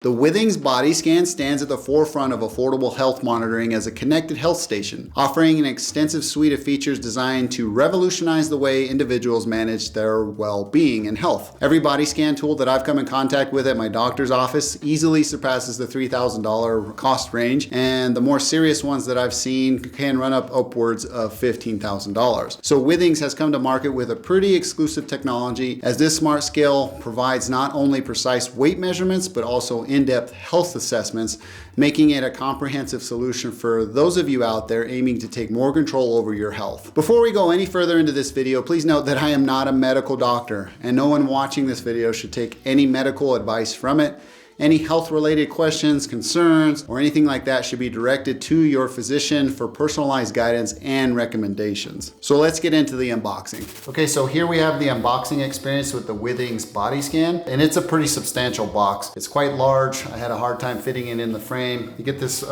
The Withings Body Scan stands at the forefront of affordable health monitoring as a connected health station, offering an extensive suite of features designed to revolutionize the way individuals manage their well-being and health. Every body scan tool that I've come in contact with at my doctor's office easily surpasses the $3,000 cost range, and the more serious ones that I've seen can run up upwards of $15,000. So Withings has come to market with a pretty exclusive technology, as this smart scale provides not only precise weight measurements, but also in-depth health assessments, making it a comprehensive solution for those of you out there aiming to take more control over your health. Before we go any further into this video, please note that I am not a medical doctor, and no one watching this video should take any medical advice from it. Any health-related questions, concerns, or anything like that should be directed to your physician for personalized guidance and recommendations. So let's get into the unboxing. Okay, so here we have the unboxing experience with the Withings Body Scan, and it's a pretty substantial box. It's quite large. I had a hard time fitting it in the frame. You get this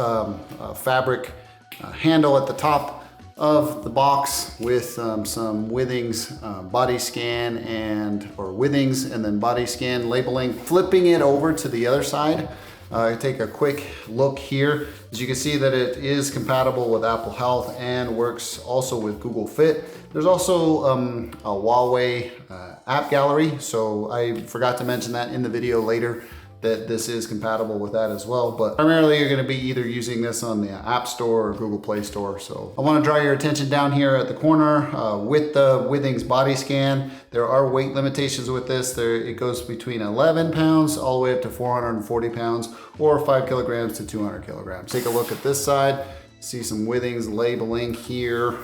fabric handle at the top of the box with some Withings body scan or Withings and then body scan labeling. Flipping it over to the other side, take a quick look here. As you can see that it is compatible with Apple Health and works also with Google Fit. There's also a Huawei app gallery, so I forgot to mention that in the video later, that this is compatible with that as well. But primarily you're gonna be either using this on the App Store or Google Play Store. So I wanna draw your attention down here at the corner with the Withings Body Scan. There are weight limitations with this. It goes between 11 pounds all the way up to 440 pounds or 5 kilograms to 200 kilograms. Take a look at this side. See some Withings labeling here.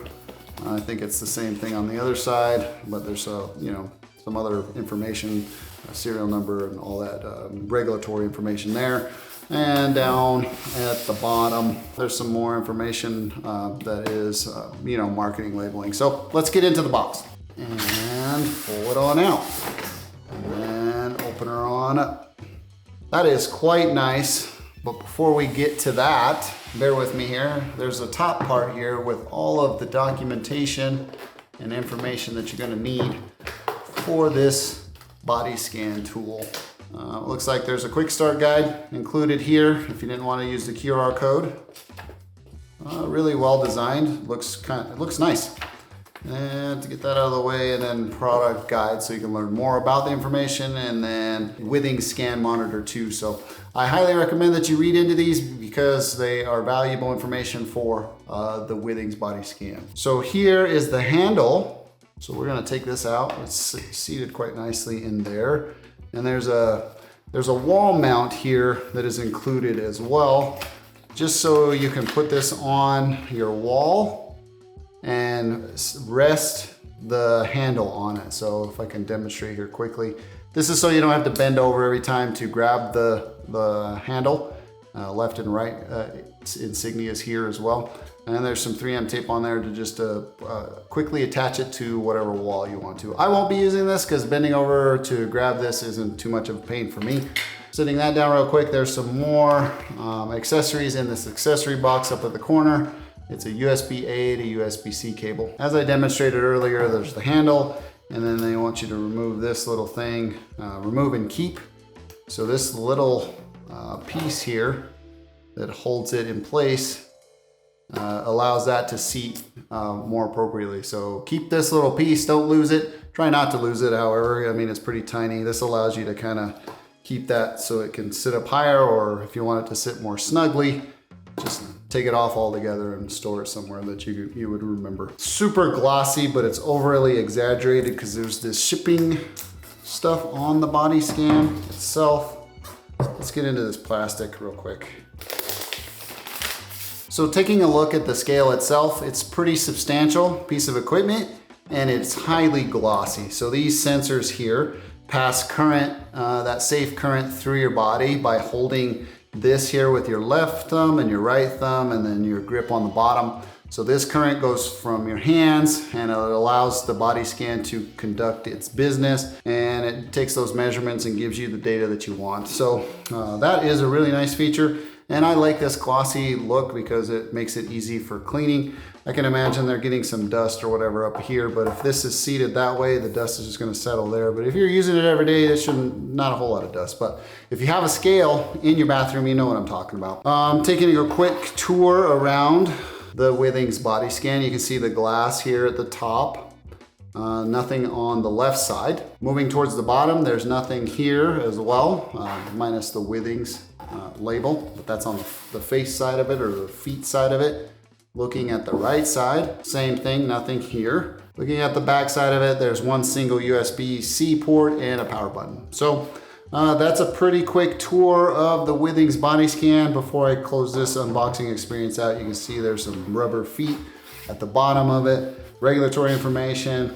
I think it's the same thing on the other side, but there's some other information, serial number and all that regulatory information there. And down at the bottom, there's some more information that is, marketing labeling. So let's get into the box and pull it on out and open her on up. That is quite nice. But before we get to that, bear with me here. There's a top part here with all of the documentation and information that you're gonna need for this body scan tool. Looks like there's a quick start guide included here if you didn't want to use the QR code. Really well designed, it looks nice. And to get that out of the way, and then product guide so you can learn more about the information, and then Withings Scan Monitor too. So I highly recommend that you read into these because they are valuable information for the Withings Body Scan. So here is the handle. So we're gonna take this out. It's seated quite nicely in there. And there's a wall mount here that is included as well, just so you can put this on your wall and rest the handle on it. So if I can demonstrate here quickly, this is so you don't have to bend over every time to grab the handle. Left and right insignias here as well. And there's some 3M tape on there to just quickly attach it to whatever wall you want to. I won't be using this because bending over to grab this isn't too much of a pain for me. Sitting that down real quick, there's some more accessories in this accessory box up at the corner. It's a USB-A to USB-C cable. As I demonstrated earlier, there's the handle, and then they want you to remove this little thing, remove and keep. So this little piece here that holds it in place allows that to seat more appropriately. So keep this little piece, don't lose it. Try not to lose it, however. I mean, it's pretty tiny. This allows you to kind of keep that so it can sit up higher, or if you want it to sit more snugly, just take it off altogether and store it somewhere that you would remember. Super glossy, but it's overly exaggerated because there's this shipping stuff on the body scan itself. Let's get into this plastic real quick. So taking a look at the scale itself, it's pretty substantial piece of equipment and it's highly glossy. So these sensors here pass current, that safe current through your body by holding this here with your left thumb and your right thumb and then your grip on the bottom. So this current goes from your hands and it allows the body scan to conduct its business, and it takes those measurements and gives you the data that you want. So that is a really nice feature. And I like this glossy look because it makes it easy for cleaning. I can imagine they're getting some dust or whatever up here, but if this is seated that way, the dust is just gonna settle there. But if you're using it every day, it shouldn't, not a whole lot of dust. But if you have a scale in your bathroom, you know what I'm talking about. Taking a quick tour around the Withings Body Scan. You can see the glass here at the top. Nothing on the left side. Moving towards the bottom, there's nothing here as well, minus the Withings label, but that's on the face side of it or the feet side of it. Looking at the right side, same thing, nothing here. Looking at the back side of it, there's one single USB-C port and a power button. So that's a pretty quick tour of the Withings Body Scan. Before I close this unboxing experience out, you can see there's some rubber feet at the bottom of it, regulatory information,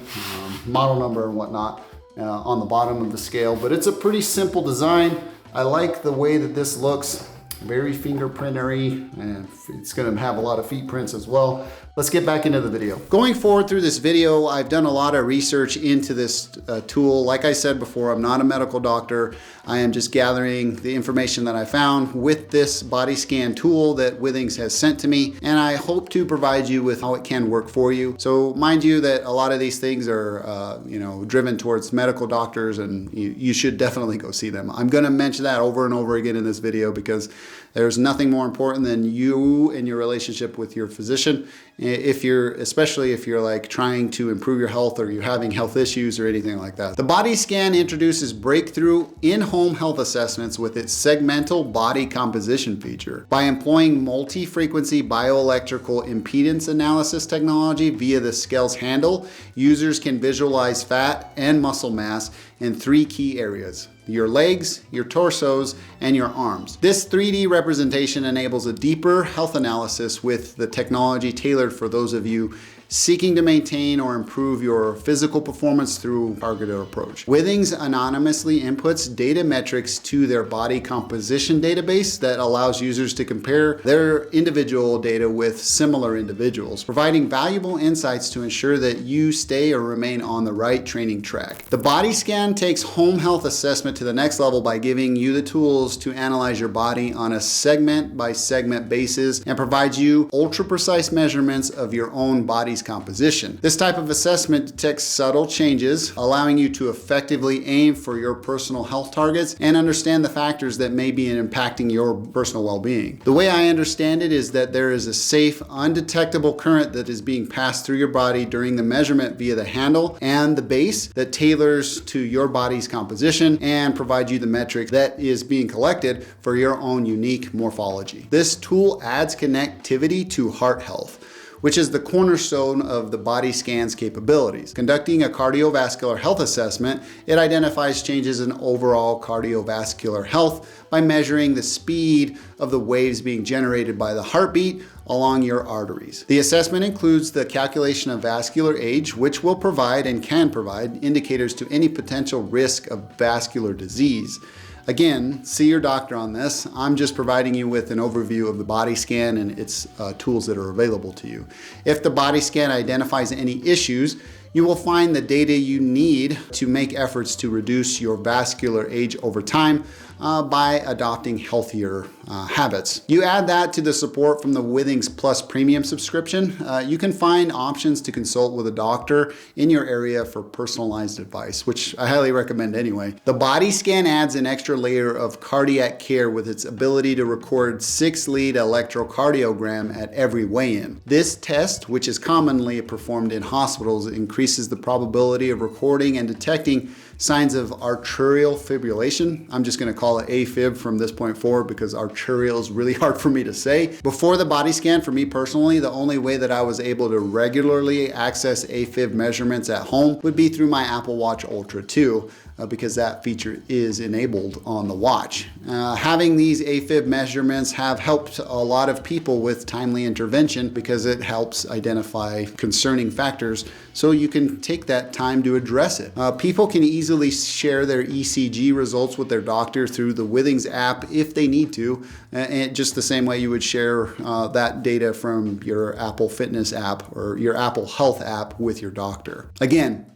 model number and whatnot on the bottom of the scale. But it's a pretty simple design. I like the way that this looks, very fingerprintery, and it's gonna have a lot of feet prints as well. Let's get back into the video. Going forward through this video, I've done a lot of research into this tool. Like I said before, I'm not a medical doctor. I am just gathering the information that I found with this body scan tool that Withings has sent to me, and I hope to provide you with how it can work for you. So mind you that a lot of these things are driven towards medical doctors, and you should definitely go see them. I'm gonna mention that over and over again in this video because there's nothing more important than you and your relationship with your physician. Especially if you're like trying to improve your health or you're having health issues or anything like that. The body scan introduces breakthrough in-home health assessments with its segmental body composition feature. By employing multi-frequency bioelectrical impedance analysis technology via the scale's handle, users can visualize fat and muscle mass in 3 key areas: your legs, your torsos, and your arms. This 3D representation enables a deeper health analysis with the technology tailored for those of you seeking to maintain or improve your physical performance through a targeted approach. Withings anonymously inputs data metrics to their body composition database that allows users to compare their individual data with similar individuals, providing valuable insights to ensure that you stay or remain on the right training track. The body scan takes home health assessment to the next level by giving you the tools to analyze your body on a segment by segment basis and provides you ultra precise measurements of your own body's composition. This type of assessment detects subtle changes, allowing you to effectively aim for your personal health targets and understand the factors that may be impacting your personal well-being. The way I understand it is that there is a safe, undetectable current that is being passed through your body during the measurement via the handle and the base that tailors to your body's composition and provides you the metric that is being collected for your own unique morphology. This tool adds connectivity to heart health, which is the cornerstone of the body scan's capabilities. Conducting a cardiovascular health assessment, it identifies changes in overall cardiovascular health by measuring the speed of the waves being generated by the heartbeat along your arteries. The assessment includes the calculation of vascular age, which will provide and can provide indicators to any potential risk of vascular disease. Again, see your doctor on this. I'm just providing you with an overview of the body scan and its tools that are available to you. If the body scan identifies any issues, you will find the data you need to make efforts to reduce your vascular age over time by adopting healthier habits. You add that to the support from the Withings Plus Premium subscription. You can find options to consult with a doctor in your area for personalized advice, which I highly recommend anyway. The body scan adds an extra layer of cardiac care with its ability to record 6-lead electrocardiogram at every weigh-in. This test, which is commonly performed in hospitals, increases the probability of recording and detecting signs of arterial fibrillation. I'm just going to call it AFib from this point forward because arterial is really hard for me to say. Before the body scan, for me personally, the only way that I was able to regularly access AFib measurements at home would be through my Apple Watch Ultra 2 because that feature is enabled on the watch. Having these AFib measurements have helped a lot of people with timely intervention because it helps identify concerning factors so you can take that time to address it. People can easily share their ECG results with their doctor through the Withings app if they need to, and just the same way you would share that data from your Apple Fitness app or your Apple Health app with your doctor. Again,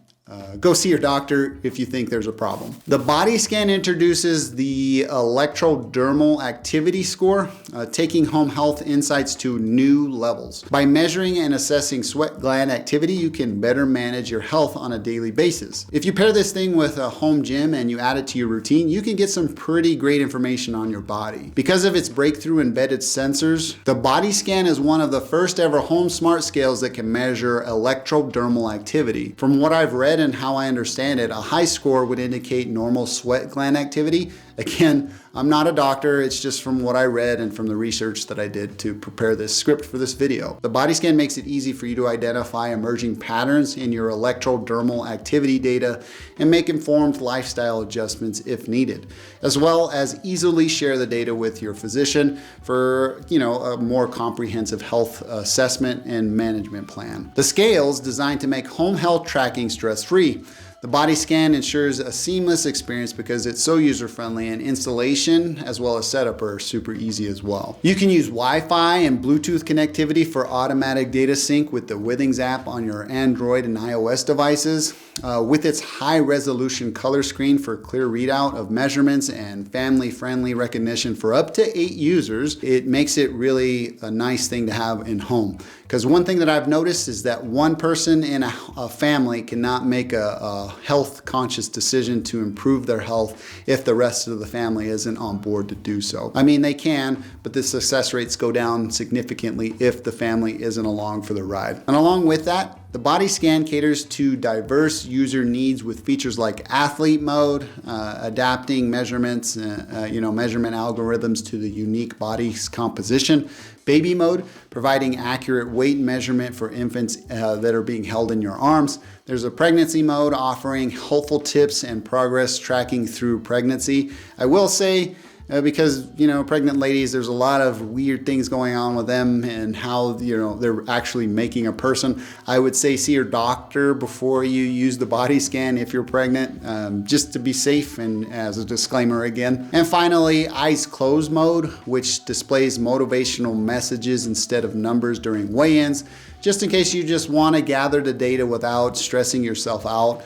go see your doctor if you think there's a problem. The body scan introduces the Electrodermal activity score, taking home health insights to new levels. By measuring and assessing sweat gland activity, you can better manage your health on a daily basis. If you pair this thing with a home gym and you add it to your routine, you can get some pretty great information on your body. Because of its breakthrough embedded sensors, the body scan is one of the first ever home smart scales that can measure electrodermal activity. From what I've read and how I understand it, a high score would indicate normal sweat gland activity. Again, I'm not a doctor, it's just from what I read and from the research that I did to prepare this script for this video. The body scan makes it easy for you to identify emerging patterns in your electrodermal activity data and make informed lifestyle adjustments if needed, as well as easily share the data with your physician for, a more comprehensive health assessment and management plan. The scale's designed to make home health tracking stress-free. The body scan ensures a seamless experience because it's so user-friendly, and installation as well as setup are super easy as well. You can use Wi-Fi and Bluetooth connectivity for automatic data sync with the Withings app on your Android and iOS devices. With its high-resolution color screen for clear readout of measurements and family-friendly recognition for up to 8 users, it makes it really a nice thing to have in home. Because one thing that I've noticed is that one person in a family cannot make a health-conscious decision to improve their health if the rest of the family isn't on board to do so. I mean, they can, but the success rates go down significantly if the family isn't along for the ride. And along with that, the body scan caters to diverse user needs with features like athlete mode, adapting measurements, measurement algorithms to the unique body's composition. Baby mode, providing accurate weight measurement for infants that are being held in your arms. There's a pregnancy mode offering helpful tips and progress tracking through pregnancy. I will say, because pregnant ladies, there's a lot of weird things going on with them and how they're actually making a person. I would say see your doctor before you use the body scan if you're pregnant, just to be safe, and as a disclaimer again. And finally, eyes closed mode, which displays motivational messages instead of numbers during weigh-ins, just in case you just want to gather the data without stressing yourself out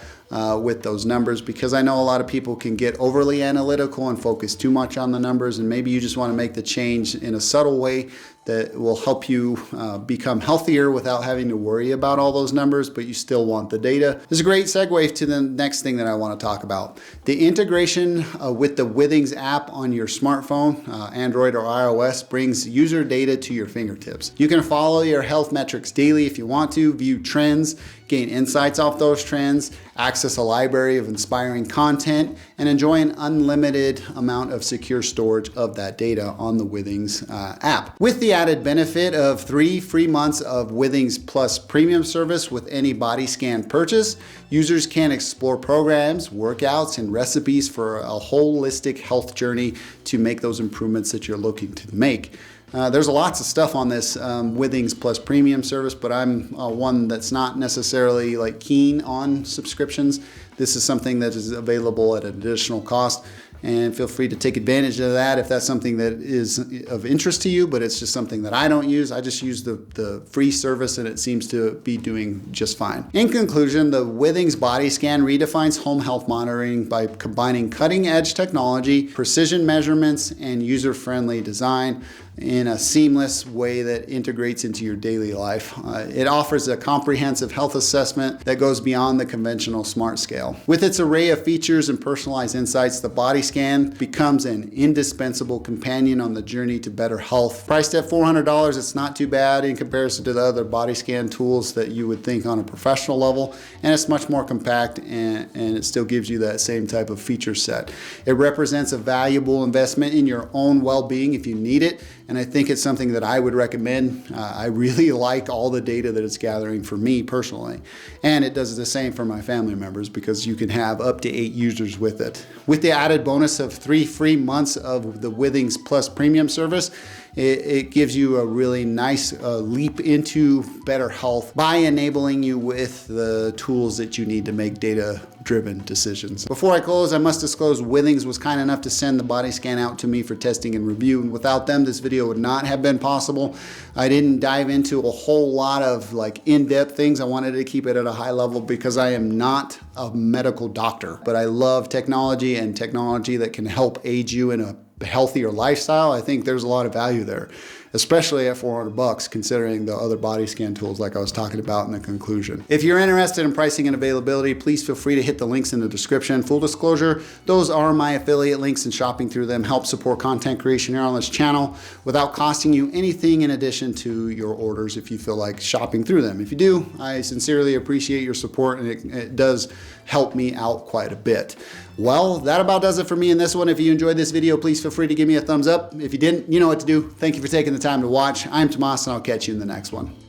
with those numbers, because I know a lot of people can get overly analytical and focus too much on the numbers, and maybe you just want to make the change in a subtle way that will help you become healthier without having to worry about all those numbers, but you still want the data. This is a great segue to the next thing that I want to talk about. The integration with the Withings app on your smartphone, Android or iOS, brings user data to your fingertips. You can follow your health metrics daily if you want to, view trends, gain insights off those trends, access a library of inspiring content, and enjoy an unlimited amount of secure storage of that data on the Withings app. With the added benefit of 3 free months of Withings Plus premium service with any body scan purchase, users can explore programs, workouts, and recipes for a holistic health journey to make those improvements that you're looking to make. There's lots of stuff on this Withings Plus premium service, but I'm one that's not necessarily keen on subscriptions. This is something that is available at an additional cost, and feel free to take advantage of that if that's something that is of interest to you, but it's just something that I don't use. I just use the free service, and it seems to be doing just fine. In conclusion, the Withings Body Scan redefines home health monitoring by combining cutting-edge technology, precision measurements, and user-friendly design in a seamless way that integrates into your daily life. It offers a comprehensive health assessment that goes beyond the conventional smart scale. With its array of features and personalized insights, the body scan becomes an indispensable companion on the journey to better health. Priced at $400, it's not too bad in comparison to the other body scan tools that you would think on a professional level, and it's much more compact, and it still gives you that same type of feature set. It represents a valuable investment in your own well-being if you need it, and I think it's something that I would recommend. I really like all the data that it's gathering for me personally, and it does the same for my family members because you can have up to 8 users with it. With the added bonus of 3 free months of the Withings Plus premium service, it gives you a really nice leap into better health by enabling you with the tools that you need to make data driven decisions. Before I close, I must disclose Withings was kind enough to send the body scan out to me for testing and review. And without them, this video would not have been possible. I didn't dive into a whole lot of like in-depth things. I wanted to keep it at a high level because I am not a medical doctor, but I love technology and technology that can help aid you in a healthier lifestyle. I think there's a lot of value there, especially at $400 considering the other body scan tools like I was talking about in the conclusion. If you're interested in pricing and availability, please feel free to hit the links in the description. Full disclosure, those are my affiliate links, and shopping through them helps support content creation here on this channel without costing you anything in addition to your orders if you feel like shopping through them. If you do, I sincerely appreciate your support, and it does help me out quite a bit. Well, that about does it for me in this one. If you enjoyed this video, please feel free to give me a thumbs up. If you didn't, you know what to do. Thank you for taking the time to watch. I'm Tomas, and I'll catch you in the next one.